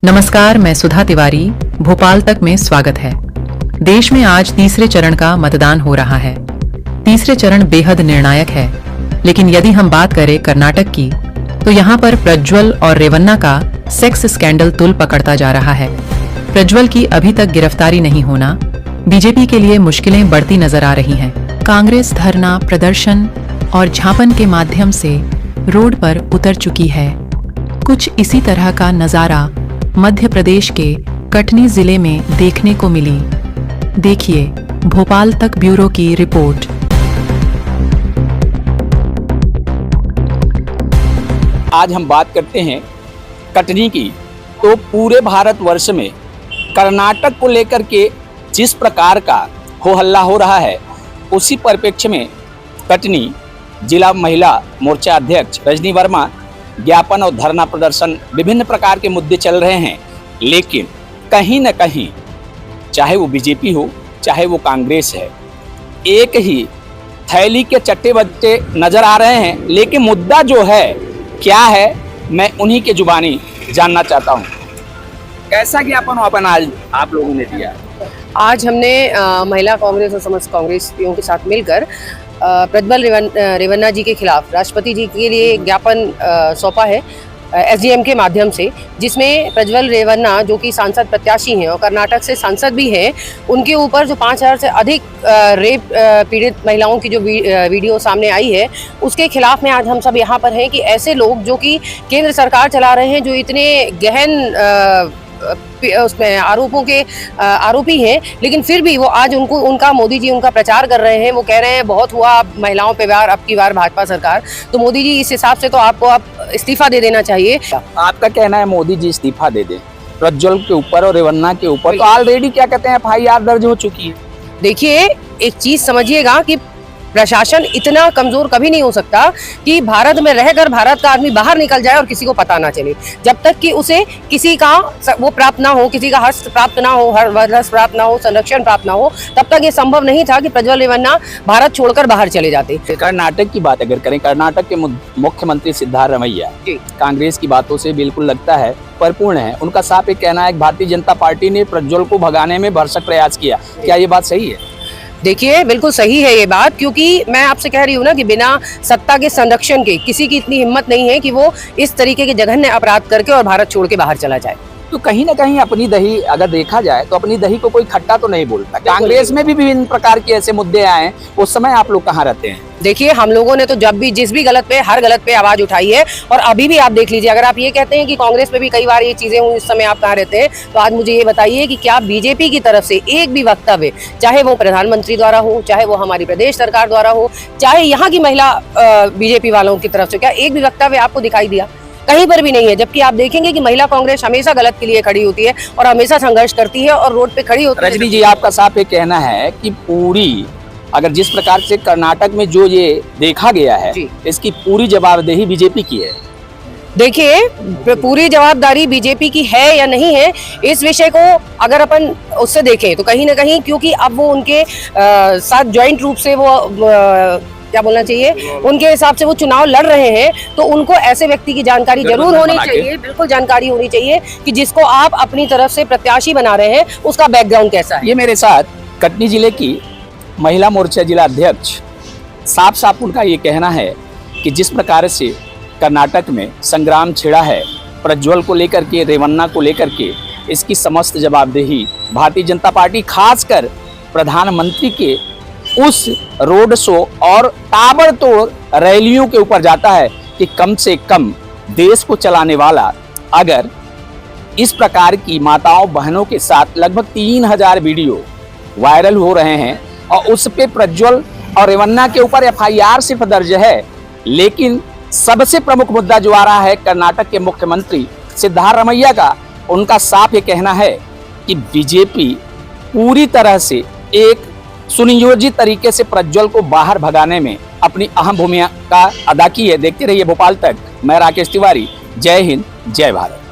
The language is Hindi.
नमस्कार, मैं सुधा तिवारी। भोपाल तक में स्वागत है। देश में आज तीसरे चरण का मतदान हो रहा है। तीसरे चरण बेहद निर्णायक है, लेकिन यदि हम बात करें कर्नाटक की, तो यहाँ पर प्रज्वल और रेवन्ना का सेक्स स्कैंडल तुल पकड़ता जा रहा है। प्रज्वल की अभी तक गिरफ्तारी नहीं होना बीजेपी के लिए मुश्किलें बढ़ती नजर आ रही हैं। कांग्रेस धरना प्रदर्शन और झांपन के माध्यम से रोड पर उतर चुकी है। कुछ इसी तरह का नजारा मध्य प्रदेश के कटनी जिले में देखने को मिली। देखिए भोपाल तक ब्यूरो की रिपोर्ट। आज हम बात करते हैं कटनी की। तो पूरे भारतवर्ष में कर्नाटक को लेकर के जिस प्रकार का हो हल्ला हो रहा है, उसी परिप्रेक्ष्य में कटनी जिला महिला मोर्चा अध्यक्ष रजनी वर्मा ज्ञापन और धरना प्रदर्शन विभिन्न प्रकार के मुद्दे चल रहे हैं। लेकिन कहीं न कहीं चाहे वो बीजेपी हो चाहे वो कांग्रेस है, एक ही थैली के चट्टे बट्टे नजर आ रहे हैं। लेकिन मुद्दा जो है क्या है, मैं उन्हीं के जुबानी जानना चाहता हूँ। कैसा ज्ञापन वापन आज आप लोगों ने दिया? आज हमने महिला कांग्रेस और समस्त कांग्रेसियों के साथ मिलकर प्रज्वल रेवन्ना जी के खिलाफ राष्ट्रपति जी के लिए ज्ञापन सौंपा है एसडीएम के माध्यम से, जिसमें प्रज्वल रेवन्ना जो कि सांसद प्रत्याशी हैं और कर्नाटक से सांसद भी हैं, उनके ऊपर जो 5000 से अधिक रेप पीड़ित महिलाओं की जो वीडियो सामने आई है, उसके खिलाफ में आज हम सब यहाँ पर हैं कि ऐसे लोग जो कि केंद्र सरकार चला रहे हैं, जो इतने गहन उसमें आरोपों के आरोपी हैं, लेकिन फिर भी वो आज उनका मोदी जी उनका प्रचार कर रहे हैं। वो कह रहे हैं बहुत हुआ महिलाओं पे वार, अब की बार भाजपा सरकार। तो मोदी जी इस हिसाब से तो आपको इस्तीफा दे देना चाहिए। आपका कहना है मोदी जी इस्तीफा दे दें प्रज्वल के ऊपर और रेवन्ना के ऊपर? तो ऑलरेडी क्या कहते हैं एफआईआर दर्ज हो चुकी है। देखिए, एक चीज समझिएगा कि प्रशासन इतना कमजोर कभी नहीं हो सकता कि भारत में रहकर भारत का आदमी बाहर निकल जाए और किसी को पता ना चले। जब तक कि उसे किसी का वो प्राप्त ना हो, किसी का हस्त प्राप्त ना हो, हस्त प्राप्त ना हो, संरक्षण प्राप्त ना हो, तब तक ये संभव नहीं था कि प्रज्वल रेवन्ना भारत छोड़कर बाहर चले जाते। कर्नाटक की बात अगर करें, कर्नाटक के मुख्यमंत्री सिद्धारमैया कांग्रेस की बातों से बिल्कुल लगता है परिपूर्ण है। उनका साफ एक कहना है कि भारतीय जनता पार्टी ने प्रज्वल को भगाने में भरसक प्रयास किया। क्या ये बात सही है? देखिए, बिल्कुल सही है ये बात, क्योंकि मैं आपसे कह रही हूँ ना कि बिना सत्ता के संरक्षण के किसी की इतनी हिम्मत नहीं है कि वो इस तरीके के जघन्य अपराध करके और भारत छोड़ के बाहर चला जाए। तो कहीं ना कहीं अपनी दही अगर देखा जाए तो अपनी दही को कोई खट्टा तो नहीं बोलता। कांग्रेस में भी विभिन्न प्रकार के ऐसे मुद्दे आए, उस समय आप लोग कहाँ रहते हैं? देखिए, हम लोगों ने तो जब भी जिस भी गलत पे हर गलत पे आवाज उठाई है, और अभी भी आप देख लीजिए। अगर आप ये कहते हैं कि कांग्रेस में भी कई बार ये चीजें हुई, इस समय आप कहाँ रहते हैं, तो आज मुझे ये बताइए कि क्या बीजेपी की तरफ से एक भी वक्तव्य, चाहे वो प्रधानमंत्री द्वारा हो, चाहे वो हमारी प्रदेश सरकार द्वारा हो, चाहे यहाँ की महिला बीजेपी वालों की तरफ से, क्या एक भी वक्तव्य आपको दिखाई दिया? कहीं पर भी नहीं है। जबकि आप देखेंगे कि महिला कांग्रेस हमेशा गलत के लिए खड़ी होती है और हमेशा संघर्ष करती है और रोड पे खड़ी होती है। रजनी जी, आपका साफ ये कहना है कि पूरी अगर जिस प्रकार से कर्नाटक में जो ये देखा गया है, इसकी पूरी जवाबदेही बीजेपी की है। देखिए, पूरी जवाबदारी बीजेपी की है या नहीं है, इस विषय को अगर अपन उससे देखें तो कहीं ना कहीं, क्योंकि अब वो उनके साथ ज्वाइंट रूप से वो क्या बोलना चाहिए, उनके हिसाब से वो चुनाव लड़ रहे हैं, तो उनको ऐसे व्यक्ति की जानकारी जरूर होनी चाहिए। बिल्कुल जानकारी होनी चाहिए कि जिसको आप अपनी तरफ से प्रत्याशी बना रहे हैं, उसका बैकग्राउंड कैसा है। ये मेरे साथ कटनी जिले की महिला मोर्चा जिला अध्यक्ष साफ साफ उनका ये कहना है कि जिस प्रकार से कर्नाटक में संग्राम छिड़ा है प्रज्वल को लेकर के, रेवन्ना को लेकर के, इसकी समस्त जवाबदेही भारतीय जनता पार्टी खासकर प्रधानमंत्री के उस रोड शो और ताबड़तोड़ रैलियों के ऊपर जाता है कि कम से कम देश को चलाने वाला अगर इस प्रकार की माताओं बहनों के साथ लगभग 3000 वीडियो वायरल हो रहे हैं और उस पे प्रज्वल और रेवन्ना के ऊपर एफआईआर सिर्फ दर्ज है, लेकिन सबसे प्रमुख मुद्दा जो आ रहा है कर्नाटक के मुख्यमंत्री सिद्धारमैया का, उनका साफ ये कहना है कि बीजेपी पूरी तरह से एक सुनियोजित तरीके से प्रज्वल को बाहर भगाने में अपनी अहम भूमिका अदा की है। देखते रहिए भोपाल तक। मैं राकेश तिवारी। जय हिंद, जय भारत।